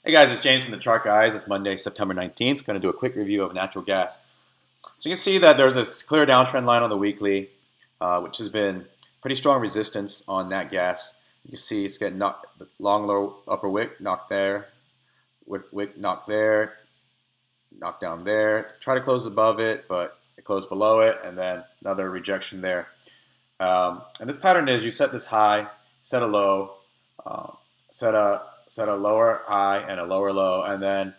Hey guys, it's James from the Chart Guys. It's Monday, September 19th. Going to do a quick review of natural gas. So you can see that there's this clear downtrend line on the weekly, which has been pretty strong resistance on nat gas. You see it's getting knocked, long low upper wick knocked there, wick knocked there, knocked down there. Try to close above it, but it closed below it, and then another rejection there. And this pattern is you set this high, set a low, set a lower high and a lower low, and then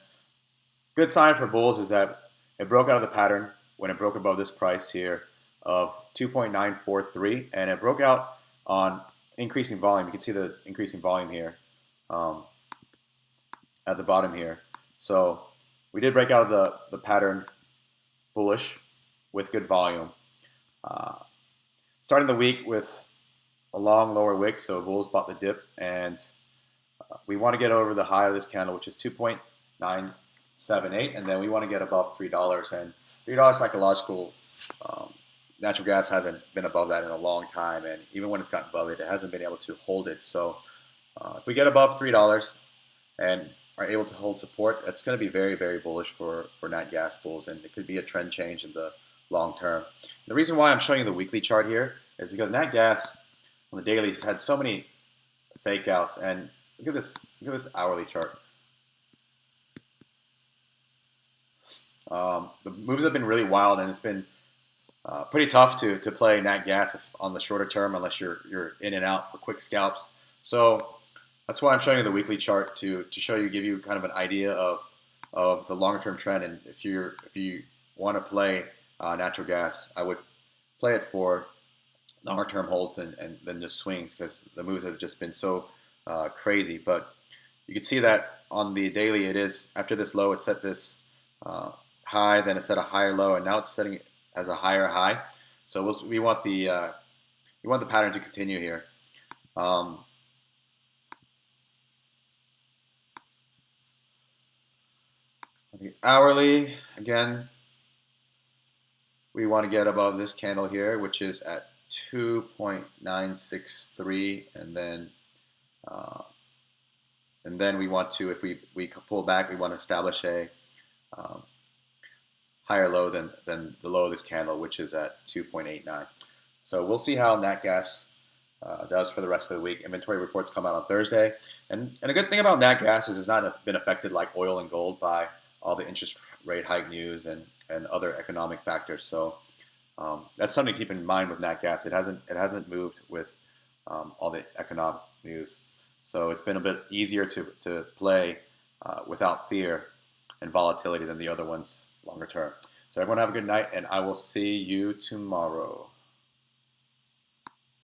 good sign for bulls is that it broke out of the pattern when it broke above this price here of 2.943, and it broke out on increasing volume. You can see the increasing volume here at the bottom here. So we did break out of the pattern bullish with good volume. Starting the week with a long lower wick, so bulls bought the dip, and we want to get over the high of this candle, which is 2.978, and then we want to get above $3. And $3 psychological, natural gas hasn't been above that in a long time, and even when it's gotten above it, it hasn't been able to hold it. So if we get above $3 and are able to hold support, that's going to be very, very bullish for nat gas bulls, and it could be a trend change in the long term. The reason why I'm showing you the weekly chart here is because nat gas on the dailies had so many fake outs, and look at this hourly chart. The moves have been really wild, and it's been pretty tough to play nat gas on the shorter term unless you're in and out for quick scalps. So that's why I'm showing you the weekly chart to give you kind of an idea of the longer term trend. And if you want to play natural gas, I would play it for longer term holds and then just swings, because the moves have just been so crazy. But you can see that on the daily, it is after this low, it set this high, then it set a higher low, and now it's setting it as a higher high. So we want the pattern to continue here. The hourly, again, we want to get above this candle here, which is at 2.963, and then we want to, if we pull back, we want to establish a higher low than the low of this candle, which is at 2.89. So we'll see how nat gas does for the rest of the week. Inventory reports come out on Thursday, and a good thing about nat gas is it's not been affected like oil and gold by all the interest rate hike news and other economic factors. So that's something to keep in mind with nat gas. It hasn't moved with all the economic news, so it's been a bit easier to play without fear and volatility than the other ones longer term. So everyone have a good night, and I will see you tomorrow.